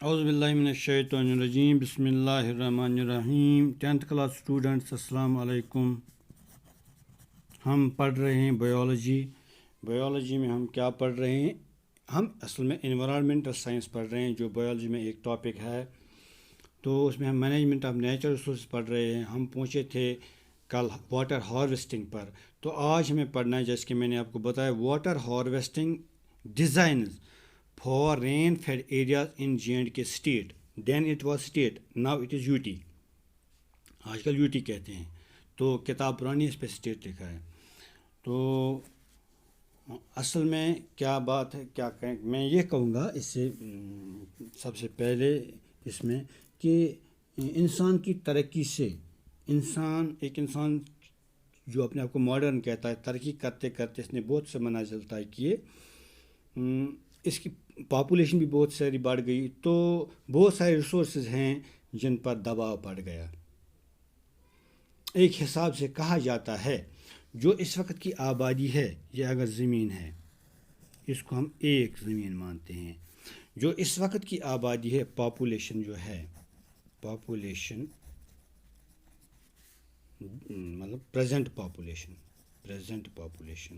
اعوذ باللہ من الشیطان الرجیم بسم اللہ الرحمن الرحیم 10th کلاس اسٹوڈنٹس السلام علیکم. ہم پڑھ رہے ہیں بایولوجی میں ہم کیا پڑھ رہے ہیں؟ ہم اصل میں انوائرمنٹل سائنس پڑھ رہے ہیں جو بایولوجی میں ایک ٹاپک ہے. تو اس میں ہم مینجمنٹ آف نیچرل ریسورسز پڑھ رہے ہیں. ہم پہنچے تھے کل واٹر ہارویسٹنگ پر. تو آج ہمیں پڑھنا ہے جیسے کہ میں نے آپ کو بتایا water harvesting designs for rain-fed areas in J&K state. Then it was state, now it is UT. آج کل UT کہتے ہیں. تو کتاب پرانی اس پہ اسٹیٹ لکھا ہے. تو اصل میں کیا بات ہے کیا کہیں میں یہ کہوں گا اس سے سب سے پہلے اس میں کہ انسان کی ترقی سے ایک انسان جو اپنے آپ کو ماڈرن کہتا ہے ترقی کرتے کرتے اس نے بہت سے منازل طے کیے. اس کی پاپولیشن بھی بہت ساری بڑھ گئی تو بہت سارے ریسورسز ہیں جن پر دباؤ پڑ گیا. ایک حساب سے کہا جاتا ہے جو اس وقت کی آبادی ہے یہ اگر زمین ہے اس کو ہم ایک زمین مانتے ہیں. جو اس وقت کی آبادی ہے پاپولیشن جو ہے پاپولیشن مطلب پریزنٹ پاپولیشن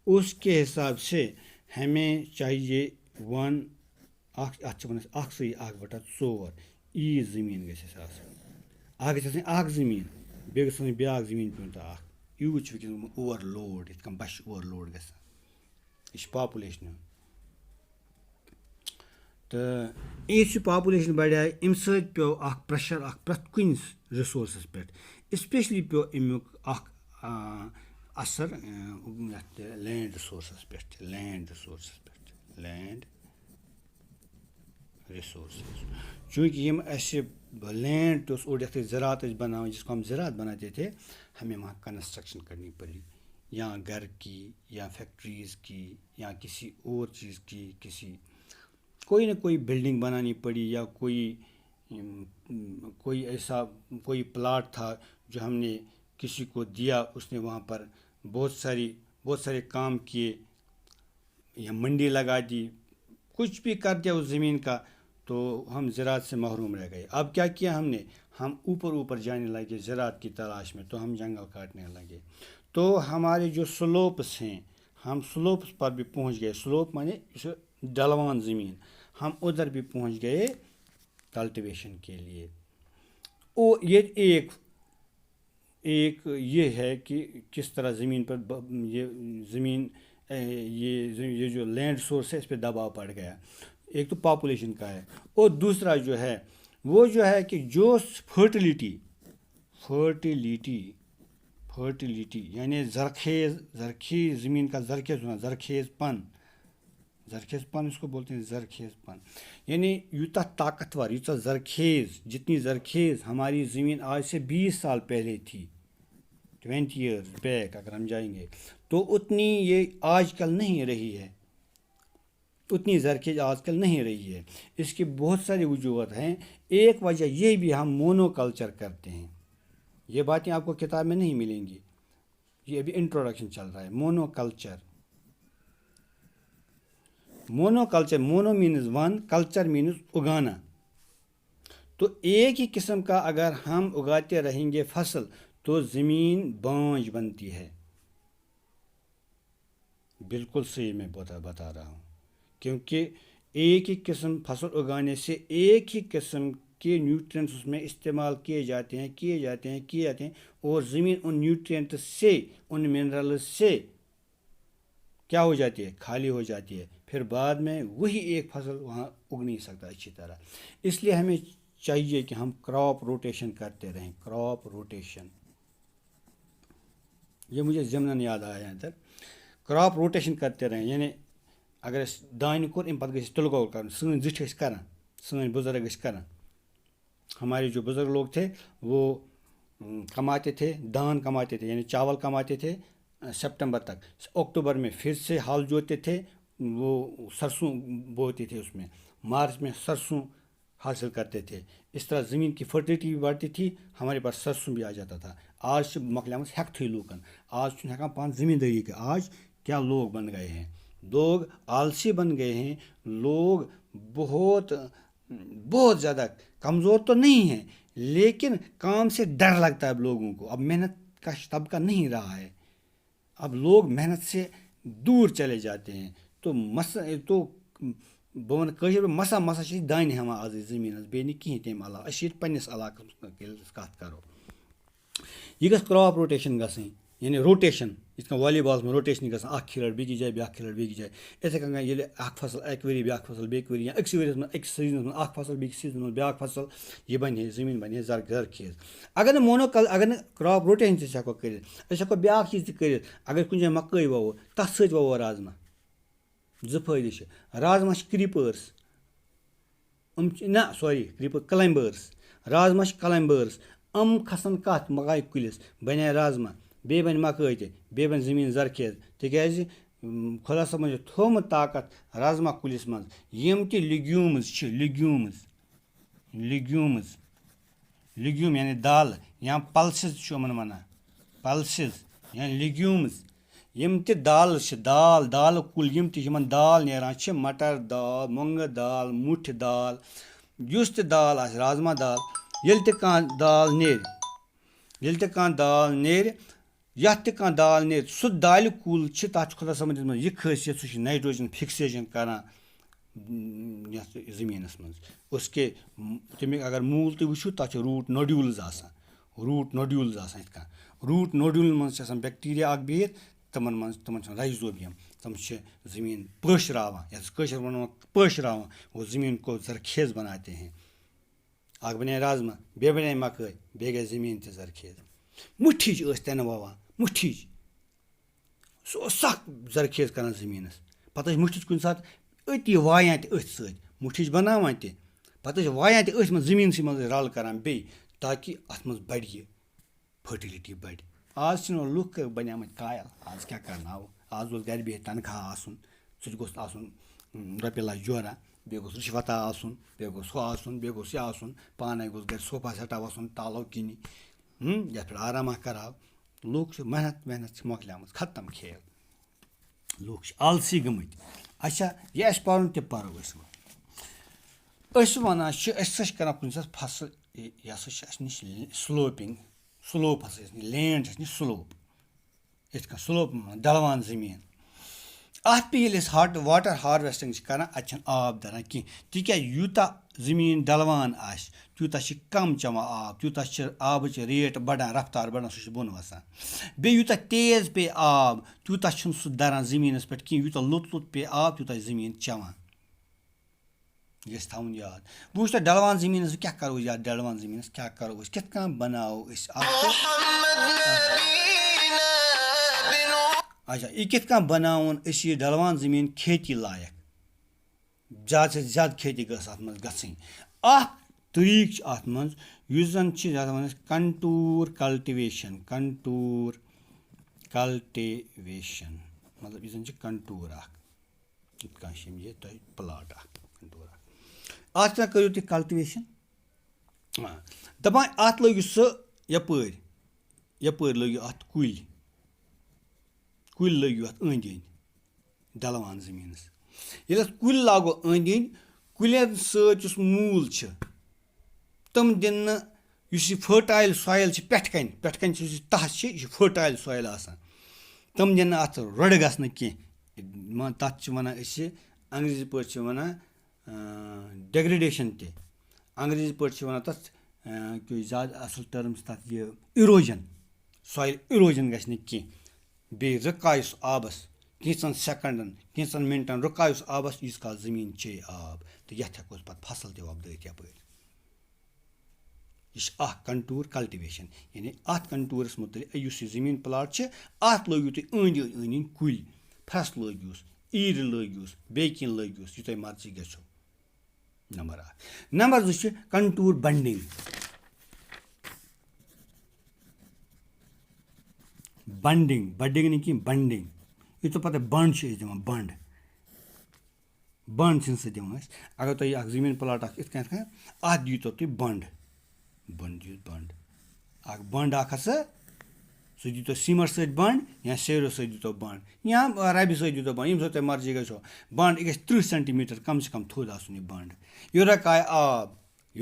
اس کے حساب سے ہمیں چاہیے ای زمین گژھِ آسٕنۍ اکھ زمین بیٚیہِ گٔژھ آسٕنۍ بیٛاکھ زمین پیوٗنٛتاہ اکھ یوٗت چھُ وٕنکیٚس اوٚوَر لوڈ یِتھ کٔنۍ بَچہِ اوٚوَر لوڈ گژھان یہِ چھِ پاپولیشن ہُنٛد. تہٕ یُس یہِ پاپولیشن بَڑے اَمہِ سۭتۍ پیوٚو اکھ پریشر اکھ پرٛٮ۪تھ کُنہِ رِسورسَس پٮ۪ٹھ. اسپیشلی پیوٚو اَمیُک اکھ اثر یَتھ لینڈ رِسورسَس پٮ۪ٹھ چوٗنٛکہِ یِم اَسہِ لینڈ تہِ اوس اوٚڑ یَتھ أسۍ زراعت ٲسۍ بناوان جس کو ہم زراعت بناتے تھے ہمیں وہاں کنسٹرکشن کرنی پڑی یا گھر کی یا فیکٹریز کی یا کسی اور چیز کی کوئی نہ کوئی بلڈنگ بنانی پڑی یا کوئی ایسا کوئی پلاٹ تھا جو ہم نے کسی کو دیا اس نے وہاں پر بہت سارے کام کیے یا منڈی لگا دی کچھ بھی کر دیا اس زمین کا تو ہم زراعت سے محروم رہ گئے. اب کیا کیا ہم اوپر جانے لگے زراعت کی تلاش میں تو ہم جنگل کاٹنے لگے. تو ہمارے جو سلوپس ہیں ہم سلوپس پر بھی پہنچ گئے. سلوپ مانے ڈلوان زمین ہم ادھر بھی پہنچ گئے کلٹیویشن کے لیے. یہ ایک یہ ہے کہ کس طرح زمین پر یہ جو لینڈ سورس ہے اس پہ دباؤ پڑ گیا. ایک تو پاپولیشن کا ہے اور دوسرا جو ہے وہ جو ہے کہ جو فرٹیلیٹی یعنی زرخیز زمین کا زرخیز پن اس کو بولتے ہیں زرخیز پن یعنی یوتہ طاقتور یوتہ جتنی زرخیز ہماری زمین آج سے 20 سال پہلے تھی 20 ایئرز بیک اگر ہم جائیں گے تو اتنی یہ آج کل نہیں رہی ہے. اتنی زرخیز آج کل نہیں رہی ہے. اس کی بہت ساری وجوہات ہیں. ایک وجہ یہ بھی ہم مونو کلچر کرتے ہیں. یہ باتیں آپ کو کتاب میں نہیں ملیں گی. یہ ابھی انٹروڈکشن چل رہا ہے. Mono culture mono means one culture means اگانا. تو ایک ہی قسم کا اگر ہم اگاتے رہیں گے فصل تو زمین بانجھ بنتی ہے. بالکل صحیح میں بتا رہا ہوں کیونکہ ایک ہی قسم فصل اگانے سے ایک ہی قسم کے نیوٹرینٹس اس میں استعمال کیے جاتے ہیں اور زمین ان نیوٹرینٹس سے ان منرلز سے کیا ہو جاتی ہے خالی ہو جاتی ہے. پھر بعد میں وہی ایک فصل وہاں اگ نہیں سکتا اچھی طرح. اس لیے ہمیں چاہیے کہ ہم کراپ روٹیشن کرتے رہیں. یہ مجھے ضمناً یاد آیا ادھر کراپ روٹیشن کرتے رہیں یعنی اگر اس دانہ کور امہ پتہٕ گژھِ تِلہٕ گۄگُل کرُن سٲنۍ زِٹھۍ ٲسۍ کران سٲنۍ بزرگ ٲسۍ کران. ہمارے جو بزرگ لوگ تھے وہ کماتے تھے دان کماتے تھے یعنی چاول کماتے تھے سپٹمبر تک. اکتوبر میں پھر سے ہل جوتے تھے وہ سرسوں بوتے تھے اس میں مارچ میں سرسوں حاصل کرتے تھے. اس طرح زمین کی فرٹیلٹی بھی بڑھتی تھی ہمارے پاس سرسوں بھی آ جاتا تھا. آج چھِ مۄکلیمٕژ ہٮ۪کتھٕے لوٗکَن آج چھُنہٕ ہٮ۪کان پانہٕ زٔمیٖندٲری کٔرِتھ. آج کیا لوگ بن گئے ہیں لوگ آلسی بن گئے ہیں. لوگ بہت بہت زیادہ کمزور تو نہیں ہے لیکن کام سے ڈر لگتا ہے اب لوگوں کو. اب محنت کا طبقہ نہیں رہا ہے. اب لوگ محنت سے دور چلے جاتے ہیں. تو بہٕ وَنہٕ کٲشِر پٲٹھۍ مسا چھِ أسۍ دانہِ ہٮ۪وان آز زٔمیٖنَس بیٚیہِ نہٕ کِہیٖنۍ تَمہِ علاوٕ. أسۍ چھِ ییٚتہِ پنٛنِس علاقَس منٛز ییٚلہِ أسۍ کَتھ کَرو یہِ گژھِ کرٛاپ روٹیشَن گژھٕنۍ یعنی روٹیشَن یِتھ کٔنۍ والی بالَس منٛز روٹیشن گژھان اَکھ کھِلٲڑۍ بیٚکِس جایہِ بیٛاکھ کھِلٲڑۍ بیٚکِس جایہِ یِتھَے کٔنۍ ییٚلہِ اَکھ فصل اَکہِ ؤری بیٛاکھ فصل بیٚکہِ ؤری یا أکسٕے ؤریَس منٛز أکِس سیٖزنَس منٛز اَکھ فصل بیٚکِس سیٖزنَس منٛز بیٛاکھ فصل یہِ بَنہِ ہے زٔمیٖن بَنہِ ہے زرخیز. اگر نہٕ اگر نہٕ کرٛاپ روٹیشن تہِ أسۍ ہٮ۪کو کٔرِتھ أسۍ ہٮ۪کو بیٛاکھ چیٖز تہِ کٔرِتھ. اگر کُنہِ جایہِ مکٲے وَوو تَتھ سۭتۍ وَوو رازما. 2 فٲیدٕ چھِ. رازما چھِ کِرٛیٖپٲرٕس کٕلایمبٲرٕس. رازما چھِ کٕلایمبٲرٕس. کھسن کَتھ مکایہِ کُلِس بَنے رازما بیٚیہِ بَنہِ مکٲے تہِ بیٚیہِ بَنہِ زٔمیٖن زرخیز تِکیٛازِ خۄدا صٲبن چھُ تھوٚومُت طاقت رازما کُلِس منٛز. یِم تہِ لیگیوٗمٕز چھِ لیگیوٗم یعنی دالہٕ یا پَلسِز چھُ یِمَن وَنان پَلسِز یا لیگیوٗمٕز. یِم تہِ دالہٕ چھِ دالہٕ کُلۍ یِم تہِ یِمَن دال نیران چھِ مٹر دال مۄنٛگہٕ دال مُٹھ دال یُس تہِ دال آسہِ رازما دال ییٚلہِ تہِ کانٛہہ دال نیرِ یَتھ تہِ کانٛہہ دال نیرِ سُہ دالہِ کُل چھِ تَتھ چھُ خۄدا صٲبَن دِژمٕژ یہِ خٲصیت سُہ چھِ نایٹروجن فِکسیشن کَران یَتھ زٔمیٖنَس منٛز. تَمیُک اگر موٗل تُہۍ وٕچھِو تَتھ چھِ روٗٹ نوڈیوٗلٕز آسان یِتھ کٔنۍ. روٗٹ نوڈیوٗلَن منٛز چھِ آسان بیکٹیریا اَکھ بِہِتھ تِمَن چھِ رایزوبیَم. تِم چھِ زٔمیٖن پٲشراوان یَتھ أسۍ کٲشِر وَنو پٲشراوان وہ زٔمیٖن کو زرخیز بناتے ہیں. اَکھ بَنے رازما بیٚیہِ بَنے مکٲے بیٚیہِ گژھِ زٔمیٖن تہِ زرخیز. مُٹھِچ ٲسۍ تَنہٕ وَوان سُہ اوس سکھ زرخیز کَران زٔمیٖنَس. پَتہٕ ٲسۍ مُٹھِچ کُنہِ ساتہٕ أتی وایان تہِ أتھۍ سۭتۍ مُٹھِچ بَناوان تہِ پَتہٕ ٲسۍ وایان تہِ أتھۍ منٛز زٔمیٖنسٕے منٛز ٲسۍ رَل کَران بیٚیہِ تاکہِ اَتھ منٛز بَڑِ یہِ فٔٹِلِٹی بَڑِ. آز چھِنہٕ وۄنۍ لُکھ بَنیمٕتۍ قایل. آز کیٛاہ کَرناوو. آز اوس گَرِ بِہِتھ تنخواہ آسُن سُہ تہِ گوٚژھ آسُن رۄپیہِ لَچھ جورہ بیٚیہِ گوٚژھ رِشوَتا آسُن بیٚیہِ گوٚژھ ہُہ آسُن بیٚیہِ گوٚژھ یہِ آسُن پانَے گوٚژھ گَرِ صوفا سٮ۪ٹا آسُن تالو کِنی یَتھ پٮ۪ٹھ آرامہ کَرہاو. لُکھ چھِ محنت چھِ مۄکلیمٕژ ختم کھیل. لُکھ چھِ آلسی گٔمٕتۍ. اچھا یہِ اَسہِ پَرُن تہِ پَرو أسۍ وَنان چھِ أسۍ ہسا چھِ کَران کُنہِ ساتہٕ فصل یہِ ہسا چھِ اَسہِ نِش سلوپ ہسا چھِ لینڈ چھِ اَسہِ نِش سلوپ یِتھ کٔنۍ سلوپ ڈلوان زٔمیٖن. اَتھ پٮ۪ٹھ ییٚلہِ أسۍ واٹر ہارویسٹِنٛگ چھِ کَران اَتہِ چھِنہٕ آب دَران کینٛہہ تِکیٛازِ یوٗتاہ زٔمیٖن ڈلوان آسہِ تیوٗتاہ چھِ کَم چٮ۪وان آب تیوٗتاہ چھِ آبٕچ ریٹ بَڑان رفتار بَڑان سُہ چھِ بۄن وَسان. بیٚیہِ یوٗتاہ تیز پیٚیہِ آب تیوٗتاہ چھُنہٕ سُہ دَران زٔمیٖنَس پٮ۪ٹھ کینٛہہ یوٗتاہ لوٚت پیٚیہِ آب تیوٗتاہ چھِ زٔمیٖن چٮ۪وان. یہِ گژھِ تھاوُن یاد. بہٕ وٕچھ تۄہہِ ڈلوان زٔمیٖنَس کیٛاہ کَرو أسۍ یَتھ ڈلوان زٔمیٖنَس کیٛاہ کَرو أسۍ کِتھ کٔنۍ بَناوو أسۍ اچھا یہِ کِتھ کٔنۍ بَناوُن أسۍ یہِ ڈلوان زٔمیٖن کھیتی لایق زیادٕ سے زیادٕ کھیتی گٔژھ اَتھ منٛز گژھٕنۍ. اَکھ طریٖقہٕ چھُ اَتھ منٛز یُس زَن چھِ یَتھ وَنان أسۍ کنٹوٗر کَلٹِویشَن مطلب یُس زَن چھِ کنٹوٗر اَکھ یِتھ کٔنۍ چھِ یہِ تۄہہِ پٕلاٹ اَکھ کنٹوٗر اَکھ اَتھ کیٛاہ کٔرِو تُہۍ کَلٹِویشَن دَپان اَتھ لٲگِو سُہ یَپٲرۍ لٲگِو اَتھ کُلۍ لٲگِو اَتھ أنٛدۍ أنٛدۍ ڈلوان زٔمیٖنَس. ییٚلہِ اَتھ کُلۍ لاگو أنٛدۍ أنٛدۍ کُلٮ۪ن سۭتۍ یُس موٗل چھِ تِم دِنۍ نہٕ یُس یہِ فٔرٹایل سویِل چھِ پٮ۪ٹھٕ کَنۍ یُس یہِ تَتھ چھِ یہِ چھِ فٔرٹایل سویِل آسان تِم دِنۍ نہٕ اَتھ رۄڑٕ گژھنہٕ کینٛہہ. تَتھ چھِ وَنان أسۍ انٛگریٖزی پٲٹھۍ چھِ وَنان ڈٮ۪گریڈیشَن تہِ انٛگریٖزی پٲٹھۍ چھِ وَنان تَتھ زیادٕ اَصٕل ٹٔرٕم چھِ تَتھ یہِ اِروجَن سویِل اِروجَن گژھِ نہٕ کینٛہہ. بیٚیہِ رُکایہِ سُہ آبَس کینٛژھن سٮ۪کَنٛڈَن کینٛژھن مِنٹَن رُکایہِ سُہ آبَس ییٖتِس کالس زٔمیٖن چیٚیہِ آب تہٕ یَتھ ہٮ۪کو أسۍ پَتہٕ فصٕل تہِ وۄپدٲیِتھ یَپٲرۍ. یہِ چھِ اَکھ کنٹوٗر کَلٹِویشَن یعنی اَتھ کنٹوٗرَس متعلق یُس یہِ زٔمیٖن پٕلاٹ چھِ اَتھ لٲگِو تُہۍ أنٛدۍ أنٛدۍ کُلۍ پھرٛٮ۪س لٲگۍوُس ایٖرِ لٲگۍوُس بیٚیہِ کینٛہہ لٲگۍوُس یہِ تۄہہِ مرضی گژھیو. نمبر 1. نمبر 2 چھِ کنٹوٗر بنٛڈِنٛگ. بَڈِنٛگ نہٕ کینٛہہ بنٛڈِنٛگ یہِ تۄہہِ پَتہٕ بنٛڈ چھِ أسۍ دِوان بنٛڈ چھِنہٕ سُہ دِوان أسۍ. اگر تۄہہِ اَکھ زٔمیٖن پٕلاٹ اَکھ یِتھ کٔنۍ اَتھ دِیٖتو تُہۍ بنٛڈ دِیِو بنٛڈ اَکھ بنٛڈ اَکھ ہسا سُہ دیٖتو سیٖمَٹ سۭتۍ بنٛڈ یا سیرو سۭتۍ دیٖتو بنٛڈ یا رَبہِ سۭتۍ دیٖتو بنٛڈ ییٚمہِ سۭتۍ تۄہہِ مرضی گژھیو بنٛڈ یہِ گژھِ 30 سٮ۪نٹِمیٖٹر کم سے کم تھوٚد آسُن یہِ بنٛڈ یہِ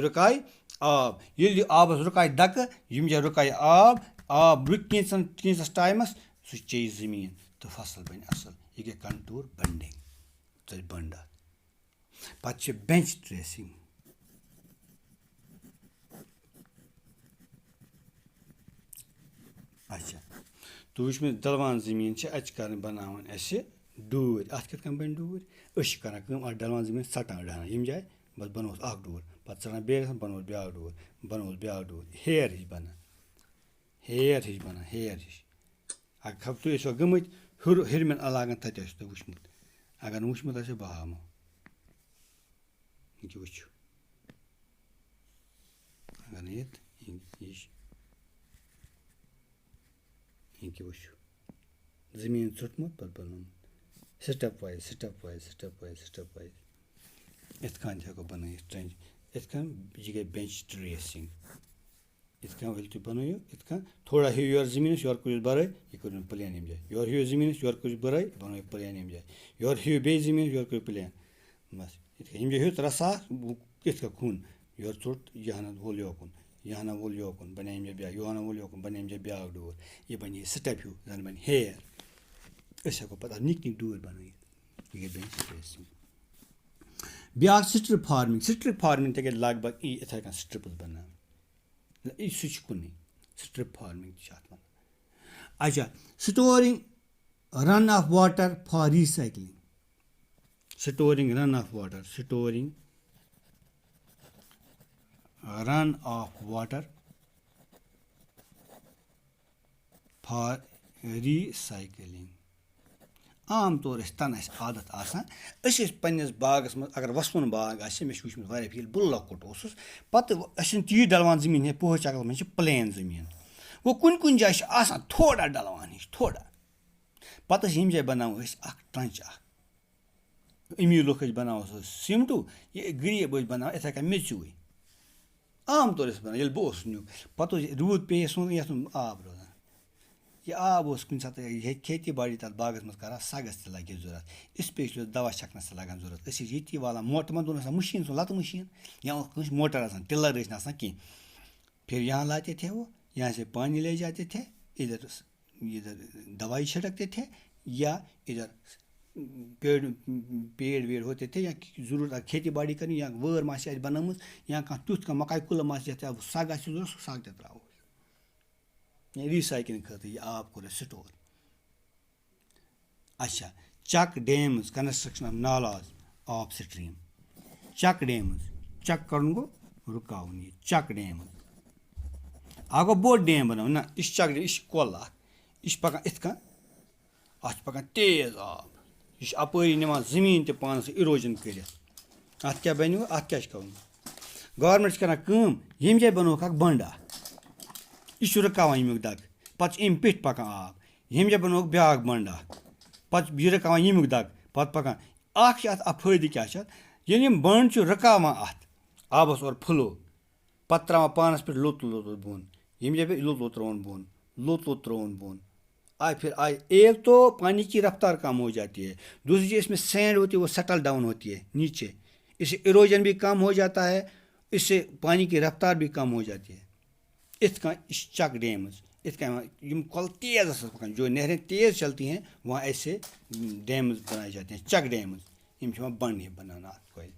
رُکایہِ آب ییٚلہِ یہِ آبَس رُکایہِ دَکہٕ یِم جایہِ رُکایہِ آب رُکہِ کینٛژَس ٹایمَس سُہ چیٚیہِ زٔمیٖن تہٕ فصل بَنہِ اَصٕل یہِ گٔے کَنٹوٗر بنٛڈِنٛگ ژَلہِ بنٛڈ اَتھ پَتہٕ چھِ بٮ۪نٛچ ڈرٛیسِنٛگ اچھا تُہۍ وٕچھمُت ڈلوان زٔمیٖن چھِ اَتہِ چھِ کَرٕنۍ بَناوٕنۍ اَسہِ ڈوٗرۍ اَتھ کِتھ کٔنۍ بَنہِ ڈوٗرۍ أسۍ چھِ کَران کٲم اَتھ ڈلوان زٔمیٖن ژَٹان ڈَنان ییٚمہِ جایہِ بَس بَنووُس اَکھ ڈوٗر پَتہٕ ژَٹان بیٚیہِ گژھان بَنووُس بیٛاکھ ڈوٗر ہیر ہِش بَنان ہیر ہِش اگر تُہۍ ٲسۍوا گٔمٕتۍ ہیٚرمٮ۪ن علاقَن تَتہِ ٲسِو تۄہہِ وٕچھمُت اگر نہٕ وٕچھمُت آسیو بہٕ ہاومو یہِ وٕچھِو اگر نہٕ یہِ چھِ یہِ وٕچھِو زٔمیٖن ژوٚٹمُت پَتہٕ بَنومُت سِٹٮ۪پ وایز یِتھ کٔنۍ تہِ ہٮ۪کو بَنٲیِتھ ٹرٛنٛچ یِتھ کٔنۍ یہِ گٔے بٮ۪نٛچ ڈرٛیسِنٛگ یِتھ کٔنۍ ییٚلہِ تُہۍ بَنٲیِو یِتھ کٔنۍ تھوڑا ہیٚیِو یورٕ زٔمیٖنَس یورٕ کٔرِو بَرٲے یہِ کٔرِو پٕلین ییٚمہِ جایہِ یورٕ ہیٚیِو زٔمیٖنَس یورٕ کٔرِو بَرٲے یہِ بَنٲیِو پٕلین ییٚمہِ جایہِ یورٕ ہیٚیِو بیٚیہِ زٔمیٖنَس یورٕ کٔرِو پٕلین بَس یِتھ کٔنۍ ییٚمہِ جایہِ ہیوٚت رَژھا یِتھ کٔنۍ کھوٚن یورٕ ژوٚٹ یہِ ہنا وول یوکُن بَنے ییٚمہِ جایہِ بیٛاکھ یہِ ہنا وول یوکُن بَنے ییٚمہِ جایہِ بیٛاکھ ڈوٗر یہِ بَنہِ ہے سِٹٮ۪پ ہیوٗ زَن بَنہِ ہیر أسۍ ہٮ۪کو پَتہٕ اَتھ نِکۍ ڈوٗرۍ بَنٲیِتھ یہِ گٔے بٮ۪نٛچ ڈرٛیسِنٛگ بیٛاکھ سِٹرِپ فارمِنٛگ تہِ گٔے لگ بگ یِتھَے کٔنۍ سِٹرِپٕس بَناونہٕ سُہ چھُ کُنُے سِٹرِپ فارمِنٛگ تہِ چھِ اَتھ وَنان اچھا storing run off water for recycling storing run off water for recycling عام طور ٲسۍ تَنہٕ اَسہِ عادت آسان أسۍ ٲسۍ پنٛنِس باغَس منٛز اگر وَسوُن باغ آسہِ مےٚ چھُ وٕچھمُت واریاہ پھِرِ ییٚلہِ بہٕ لۄکُٹ اوسُس پَتہٕ اَسہِ چھِنہٕ تیٖژ ڈَلوان زٔمیٖن کینٛہہ پوہَر چَکرَس منٛز چھِ پٕلین زٔمیٖن گوٚو کُنہِ جایہِ چھِ آسان تھوڑا ڈَلوان ہِش پَتہٕ ٲسۍ ییٚمہِ جایہِ بَناوان أسۍ اَکھ ٹرٛنٛچ اَکھ أمیٖر لُکھ ٲسۍ بَناوان سُہ سیٖمٹوٗ یہِ غریٖب ٲسۍ بَناوان یِتھَے کٔنۍ میٚژِوٕے عام طور ٲسۍ بَناوان ییٚلہِ بہٕ اوسُس نیُک پَتہٕ اوس روٗد پیٚیہِ سونٛتھ یَتھ منٛز آب روزان یہِ آب اوس کُنہِ ساتہٕ یہِ کھیتی باڑی تَتھ باغَس منٛز کَران سَگَس تہِ لَگہِ ضوٚرَتھ اِسپیشلی دَوا چھَکنَس تہِ لَگان ضوٚرَتھ أسۍ ٲسۍ ییٚتی والان موٹر تِمَن دۄہَن آسان مِشیٖن سُہ لَتہٕ مِشیٖن یا اوس کٲنٛسہِ موٹر آسان ٹِلَر ٲسۍ نہٕ آسان کینٛہہ پھر یہاں لاتے تھے وہ یہاں سے پانی لے جاتے تھے ادھر دوائی چھڑکتے تھے یا ادھر پیڑ ویڑ ہوتے تھے یا ضروٗرت کھیتی باڑی کَرٕنۍ یا وٲر ما آسہِ اَسہِ بَنٲومٕژ یا کانٛہہ تیُتھ کانٛہہ مَکاے کُلہٕ ما آسہِ یَتھ سَگ آسہِ ضوٚرَتھ سُہ سَگ تہِ ترٛاوو یا ریٖسایکلِنٛگ خٲطرٕ یہِ آب کوٚر اَسہِ سٹور اچھا چَک dams construction of نالاز of stream check dams چَک کَرُن گوٚو رُکاوُن یہِ چَک ڈیمٕز اَکھ گوٚو بوٚڑ ڈیم بَناوُن نہ یہِ چھِ چَک ڈیم یہِ چھِ کۄل اَکھ یہِ چھِ پَکان یِتھ کٔنۍ اَتھ چھِ پَکان تیز آب یہِ چھِ اَپٲری نِوان زٔمیٖن تہِ پانَس اِروجَن کٔرِتھ اَتھ کیٛاہ بَنہِ اَتھ کیٛاہ چھِ کَرُن گورمٮ۪نٛٹ چھِ کَران کٲم ییٚمہِ جایہِ بَنووُکھ اَکھ بنٛڈ اَکھ یہِ چھُ رُکاوان ییٚمیُک دَکہٕ پَتہٕ چھِ اَمہِ پیٚٹھۍ پَکان آب ییٚمہِ جایہِ بَنووُکھ بیٛاکھ بنٛڈ اَکھ پَتہٕ چھِ یہِ رُکاوان ییٚمیُک دَکہٕ پَتہٕ پَکان اَکھ چھِ اَتھ فٲیدٕ کیٛاہ چھِ اَتھ ییٚلہِ یِم بنٛڈ چھِ رُکاوان اَتھ آبَس اورٕ فٕلو پَتہٕ ترٛاوان پانَس پٮ۪ٹھ لوٚت بۄن ییٚمہِ جایہِ لوٚت ترٛووُن بۄن پھر آئے ایک تو پانی کی رفتار کم ہو جاتی ہے دوسری چیز اس میں سینڈ ہوتی ہے وہ سیٹل ڈاؤن ہوتی ہے نیچے اس سے ایروجن بھی کم ہو جاتا ہے اس سے پانی کی رفتار بھی کم ہو جاتی ہے اتھ کٔنۍ یہِ چھِ چَک ڈیمٕز اتھ کٔنۍ یِم کۄلہٕ تیز آسان پَکان جو نہریں تیز چلتی ہیں وہاں ایسے ڈیمٕز بنائے جاتے ہیں چَک ڈیمٕز یِم چھِ یِوان بنٛڈ ہِوۍ بَناونہٕ اَتھ کۄلہِ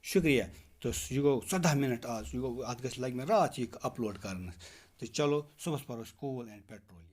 شُکریہ تہٕ یہِ گوٚو 14 مِنٹ آز یہِ گوٚو اَتھ لَگہِ مےٚ راتھ یہِ اَپلوڈ کَرنَس تہٕ چلو صُبحَس پَرو أسۍ کول اینٛڈ پیٹرول